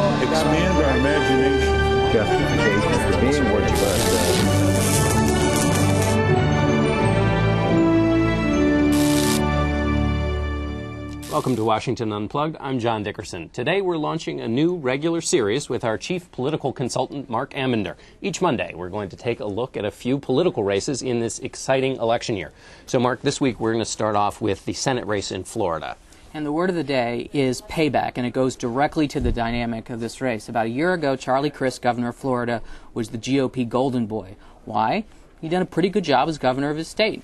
Expand our imagination. Justification for being what you are. Welcome to Washington Unplugged. I'm John Dickerson. Today we're launching a new regular series with our chief political consultant, Marc Ambinder. Each Monday we're going to take a look at a few political races in this exciting election year. So, Marc, this week we're going to start off with the Senate race in Florida. And the word of the day is payback, and it goes directly to the dynamic of this race. About a year ago, Charlie Crist, governor of Florida, was the GOP golden boy. Why? He'd done a pretty good job as governor of his state.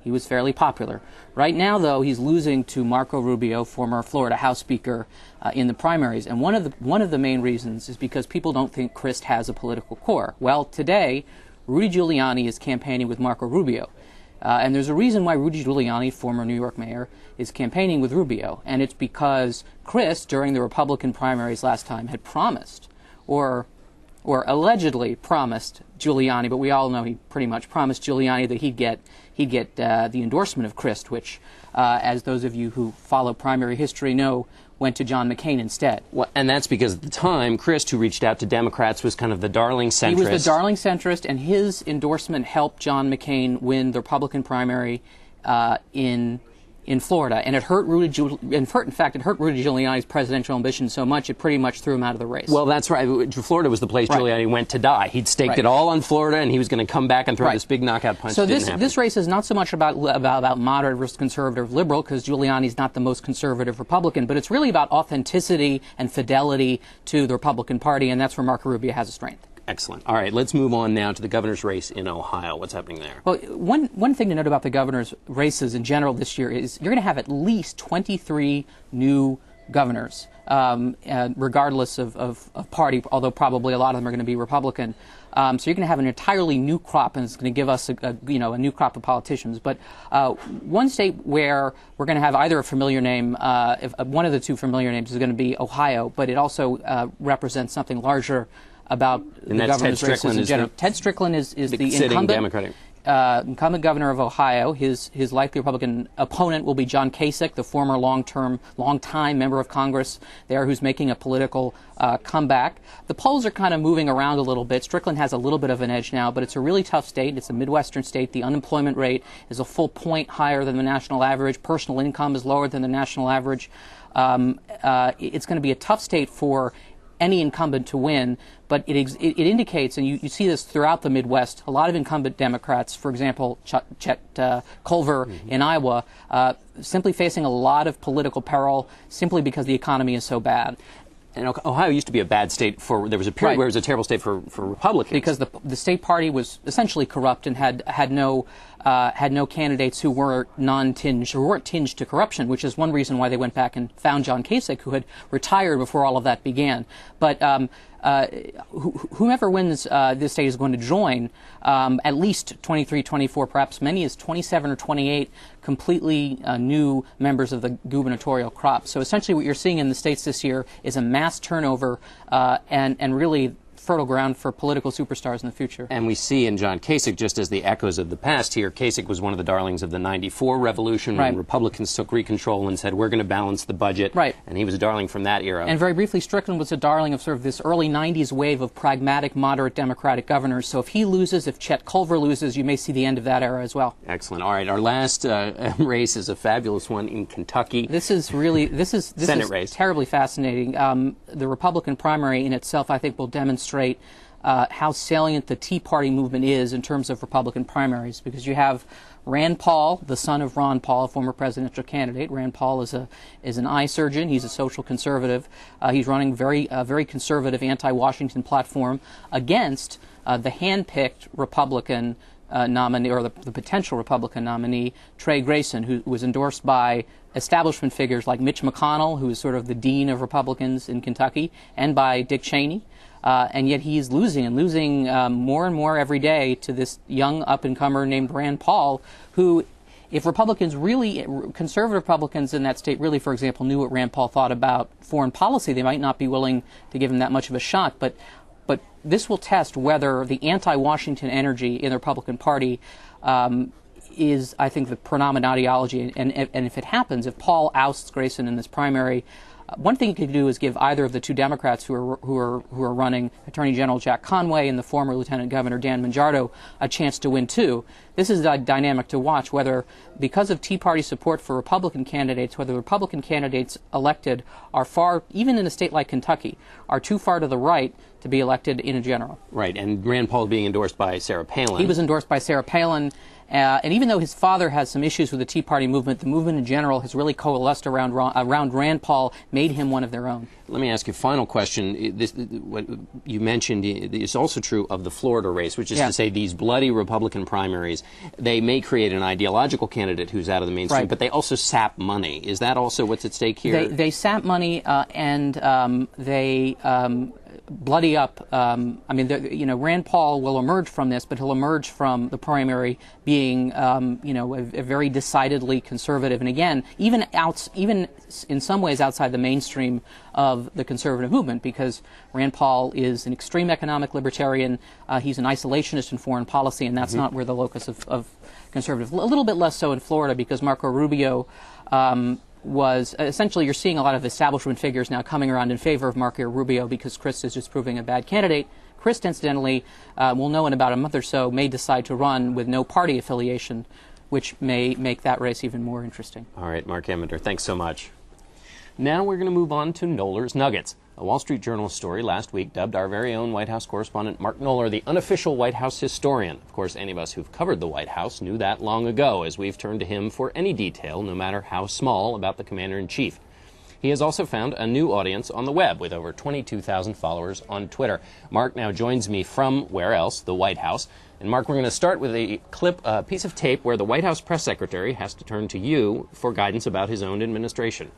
He was fairly popular. Right now, though, he's losing to Marco Rubio, former Florida House Speaker, in the primaries. And one of the main reasons is because people don't think Crist has a political core. Well, today, Rudy Giuliani is campaigning with Marco Rubio. And there's a reason why Rudy Giuliani, former New York mayor, is campaigning with Rubio. And it's because Crist, during the Republican primaries last time, had promised, or allegedly promised Giuliani, but we all know he pretty much promised Giuliani that he'd get the endorsement of Crist, which, as those of you who follow primary history know, went to John McCain instead. Well, and that's because at the time, Crist, who reached out to Democrats, was kind of the darling centrist. He was the darling centrist, and his endorsement helped John McCain win the Republican primary in Florida, and it hurt Rudy Giuliani's presidential ambition so much it pretty much threw him out of the race. Well, that's right. Florida was the place Giuliani went to die. He'd staked it all on Florida, and he was going to come back and throw this big knockout punch. So this race is not so much about moderate versus conservative liberal, because Giuliani's not the most conservative Republican, but it's really about authenticity and fidelity to the Republican Party, and that's where Marco Rubio has a strength. Excellent. All right, let's move on now to the governor's race in Ohio. What's happening there? Well, one thing to note about the governor's races in general this year is you're going to have at least 23 new governors, regardless of party, although probably a lot of them are going to be Republican. So you're going to have an entirely new crop, and it's going to give us a new crop of politicians. But one state where we're going to have either a familiar name, one of the two familiar names is going to be Ohio, but it also represents something larger about the governor's races in general. Ted Strickland is the incumbent governor of Ohio. His likely Republican opponent will be John Kasich, the former long-time member of Congress there, who's making a political comeback. The polls are kind of moving around a little bit. Strickland has a little bit of an edge now, but it's a really tough state. It's a Midwestern state. The unemployment rate is a full point higher than the national average. Personal income is lower than the national average. It's going to be a tough state for any incumbent to win, but it indicates, and you see this throughout the Midwest, a lot of incumbent Democrats, for example, Chet Culver in Iowa, simply facing a lot of political peril simply because the economy is so bad. And Ohio used to be a bad state there was a period where it was a terrible state for Republicans. Because the state party was essentially corrupt and had no candidates who weren't tinged to corruption, which is one reason why they went back and found John Kasich, who had retired before all of that began. But whomever wins this state is going to join at least 23, 24, perhaps many as 27 or 28 completely new members of the gubernatorial crop. So essentially what you're seeing in the states this year is a mass turnover and really fertile ground for political superstars in the future. And we see in John Kasich, just as the echoes of the past here, Kasich was one of the darlings of the '94 revolution when Republicans took control and said, we're going to balance the budget. And he was a darling from that era. And very briefly, Strickland was a darling of sort of this early 90s wave of pragmatic, moderate Democratic governors. So if he loses, if Chet Culver loses, you may see the end of that era as well. Excellent. All right, our last race is a fabulous one in Kentucky. This is Senate race. Terribly fascinating. The Republican primary in itself, I think, will demonstrate how salient the Tea Party movement is in terms of Republican primaries, because you have Rand Paul, the son of Ron Paul, a former presidential candidate. Rand Paul is an eye surgeon. He's a social conservative. He's running a very conservative anti-Washington platform against the hand-picked Republican nominee, or the potential Republican nominee, Trey Grayson, who was endorsed by establishment figures like Mitch McConnell, who is sort of the dean of Republicans in Kentucky, and by Dick Cheney. And yet he's losing more and more every day to this young up-and-comer named Rand Paul, who, if conservative Republicans in that state really, for example, knew what Rand Paul thought about foreign policy, they might not be willing to give him that much of a shot. But this will test whether the anti-Washington energy in the Republican Party is, I think, the predominant ideology. And if it happens, if Paul ousts Grayson in this primary, One thing you could do is give either of the two Democrats who are running, Attorney General Jack Conway and the former Lieutenant Governor Dan Mangiardo, a chance to win too. This is a dynamic to watch, whether because of Tea Party support for Republican candidates, whether Republican candidates elected are far, even in a state like Kentucky, are too far to the right to be elected in a general. Right, and Rand Paul being endorsed by Sarah Palin. He was endorsed by Sarah Palin. And even though his father has some issues with the Tea Party movement, the movement in general has really coalesced around Rand Paul, made him one of their own. Let me ask you a final question. What you mentioned is also true of the Florida race, which is to say these bloody Republican primaries, they may create an ideological candidate who's out of the mainstream, but they also sap money. Is that also what's at stake here? They sap money and they bloody up. Rand Paul will emerge from this, but he'll emerge from the primary being, a very decidedly conservative, and again, even in some ways outside the mainstream of the conservative movement, because Rand Paul is an extreme economic libertarian. He's an isolationist in foreign policy, and that's not where the locus of conservative. A little bit less so in Florida, because Marco Rubio was essentially, you're seeing a lot of establishment figures now coming around in favor of Marco Rubio because Crist is just proving a bad candidate. Crist, incidentally, we'll know in about a month or so, may decide to run with no party affiliation, which may make that race even more interesting. All right, Marc Ambinder, thanks so much. Now we're going to move on to Knoller's Nuggets. A Wall Street Journal story last week dubbed our very own White House correspondent Mark Knoller the unofficial White House historian. Of course, any of us who've covered the White House knew that long ago, as we've turned to him for any detail, no matter how small, about the commander-in-chief. He has also found a new audience on the web with over 22,000 followers on Twitter. Mark now joins me from, where else, the White House. And Mark, we're going to start with a piece of tape where the White House press secretary has to turn to you for guidance about his own administration.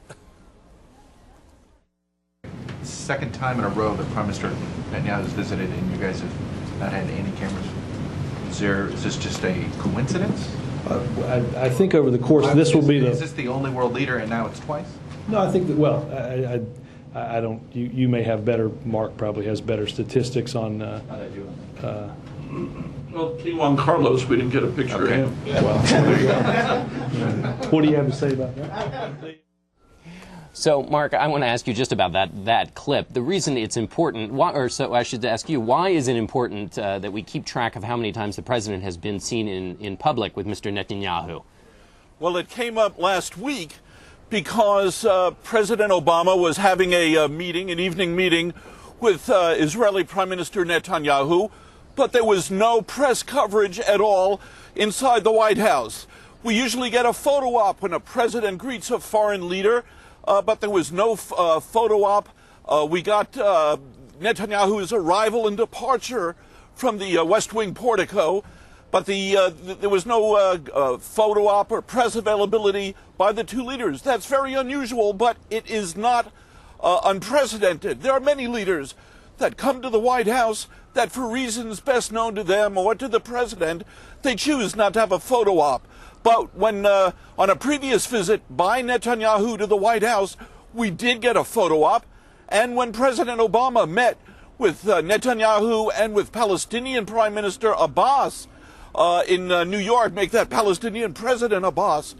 Second time in a row that Prime Minister Netanyahu has visited and you guys have not had any cameras. Is this just a coincidence? I think over the course, this will be the... Is this the only world leader and now it's twice? No, I think that, well, I don't, you may have better, Mark probably has better statistics on... Well, Juan Carlos, we didn't get a picture of him. Well, what do you have to say about that? So, Mark, I want to ask you just about that clip. The reason it's important, so I should ask you, why is it important that we keep track of how many times the president has been seen in public with Mr. Netanyahu? Well, it came up last week because President Obama was having an evening meeting with Israeli Prime Minister Netanyahu, but there was no press coverage at all inside the White House. We usually get a photo op when a president greets a foreign leader, but there was no photo op. We got Netanyahu's arrival and departure from the West Wing portico, but there was no photo op or press availability by the two leaders. That's very unusual, but it is not unprecedented. There are many leaders that come to the White House that, for reasons best known to them or to the president, they choose not to have a photo op. But when, on a previous visit by Netanyahu to the White House, we did get a photo op. And when President Obama met with Netanyahu and with Palestinian Prime Minister Abbas in New York, make that Palestinian President Abbas,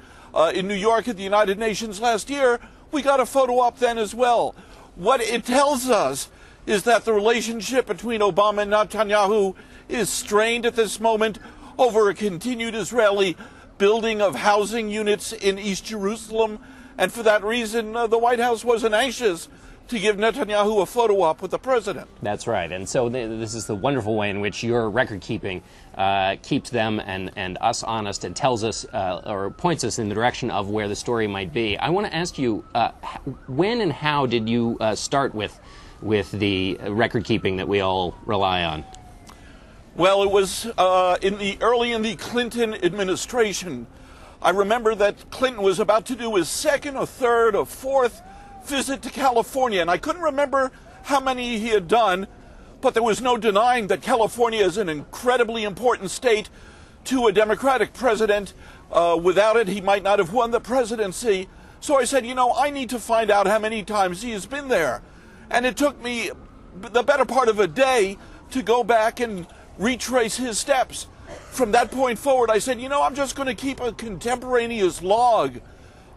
in New York at the United Nations last year, we got a photo op then as well. What it tells us is that the relationship between Obama and Netanyahu is strained at this moment over a continued Israeli building of housing units in East Jerusalem, and for that reason, the White House wasn't anxious to give Netanyahu a photo op with the president. That's right, and so this is the wonderful way in which your record keeping keeps them and us honest and tells us or points us in the direction of where the story might be. I want to ask you, when and how did you start with the record keeping that we all rely on? Well, it was early in the Clinton administration. I remember that Clinton was about to do his second or third or fourth visit to California, and I couldn't remember how many he had done, but there was no denying that California is an incredibly important state to a Democratic president. Without it, he might not have won the presidency. So I said, I need to find out how many times he has been there. And it took me the better part of a day to go back and retrace his steps. From that point forward, I said, I'm just going to keep a contemporaneous log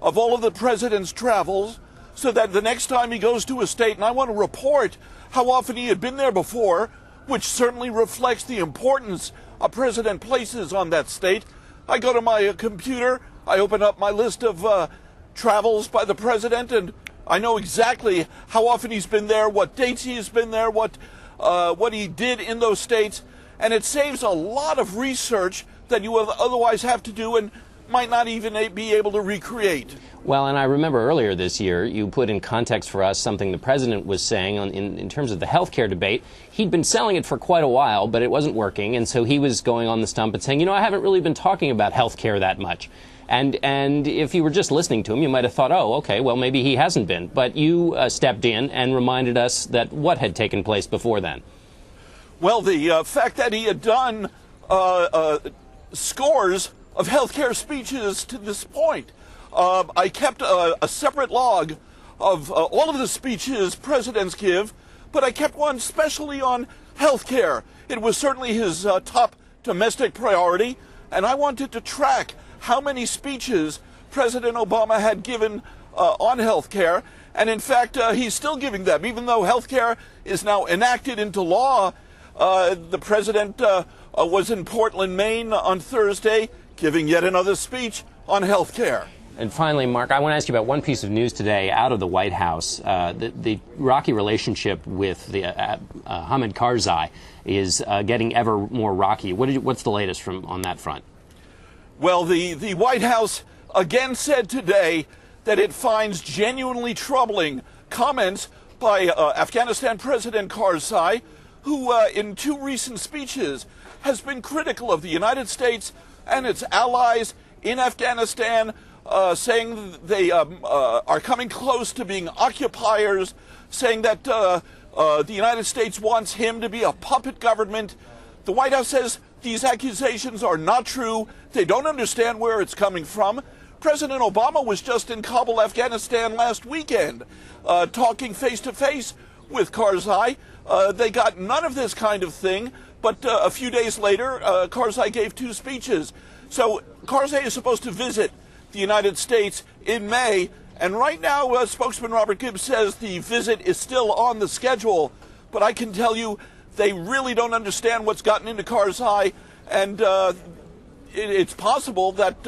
of all of the president's travels. so that the next time he goes to a state, and I want to report how often he had been there before, which certainly reflects the importance a president places on that state. I go to my computer, I open up my list of travels by the president, and I know exactly how often he's been there, what dates he's been there, what he did in those states, and it saves a lot of research that you would otherwise have to do and might not even be able to recreate. Well, and I remember earlier this year you put in context for us something the president was saying in terms of the health care debate. He'd been selling it for quite a while, but it wasn't working, and so he was going on the stump and saying, I haven't really been talking about health care that much. And if you were just listening to him, you might have thought, oh, okay, well, maybe he hasn't been. But you stepped in and reminded us that what had taken place before then. Well, the fact that he had done scores of healthcare speeches to this point. I kept a separate log of all of the speeches presidents give, but I kept one specially on healthcare. It was certainly his top domestic priority, and I wanted to track how many speeches President Obama had given on healthcare. And in fact, he's still giving them. Even though healthcare is now enacted into law, the president was in Portland, Maine on Thursday, giving yet another speech on health care. And finally, Mark, I want to ask you about one piece of news today out of the White House. The rocky relationship with the Hamid Karzai is getting ever more rocky. What's the latest on that front? Well, the White House again said today that it finds genuinely troubling comments by Afghanistan President Karzai, who in two recent speeches has been critical of the United States and its allies in Afghanistan, saying they are coming close to being occupiers, saying that the United States wants him to be a puppet government. The White House says these accusations are not true. They don't understand where it's coming from. President Obama was just in Kabul, Afghanistan last weekend, talking face-to-face with Karzai. They got none of this kind of thing, but a few days later, Karzai gave two speeches. So Karzai is supposed to visit the United States in May, and right now, spokesman Robert Gibbs says the visit is still on the schedule, but I can tell you they really don't understand what's gotten into Karzai, and it's possible that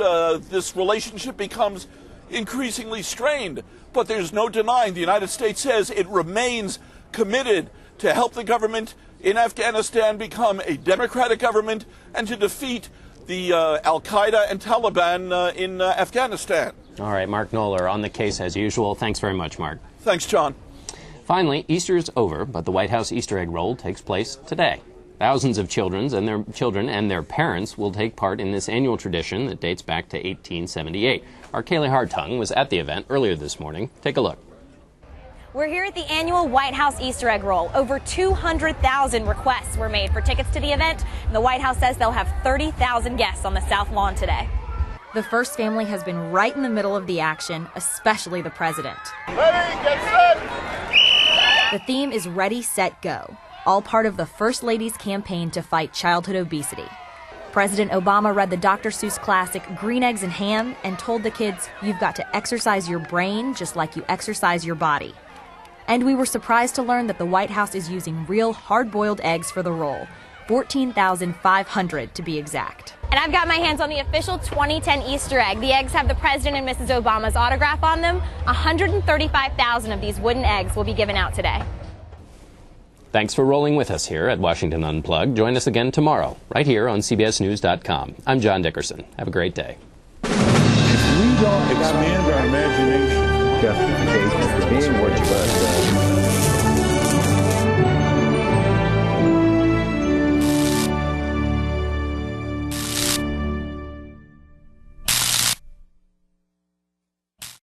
this relationship becomes increasingly strained. But there's no denying the United States says it remains committed to help the government in Afghanistan become a democratic government and to defeat the Al-Qaeda and Taliban in Afghanistan. All right, Marc Knoller on the case as usual. Thanks very much, Mark. Thanks, John. Finally, Easter is over, but the White House Easter egg roll takes place today. Thousands of children and their parents will take part in this annual tradition that dates back to 1878. Our Kaylee Hartung was at the event earlier this morning. Take a look. We're here at the annual White House Easter egg roll. Over 200,000 requests were made for tickets to the event, and the White House says they'll have 30,000 guests on the South Lawn today. The First Family has been right in the middle of the action, especially the president. Ready, get set! The theme is Ready, Set, Go, all part of the First Lady's campaign to fight childhood obesity. President Obama read the Dr. Seuss classic Green Eggs and Ham and told the kids, you've got to exercise your brain just like you exercise your body. And we were surprised to learn that the White House is using real hard-boiled eggs for the roll, 14,500 to be exact. And I've got my hands on the official 2010 Easter egg. The eggs have the President and Mrs. Obama's autograph on them. 135,000 of these wooden eggs will be given out today. Thanks for rolling with us here at Washington Unplugged. Join us again tomorrow, right here on CBSNews.com. I'm John Dickerson. Have a great day. We don't expand our imagination. Justification for being what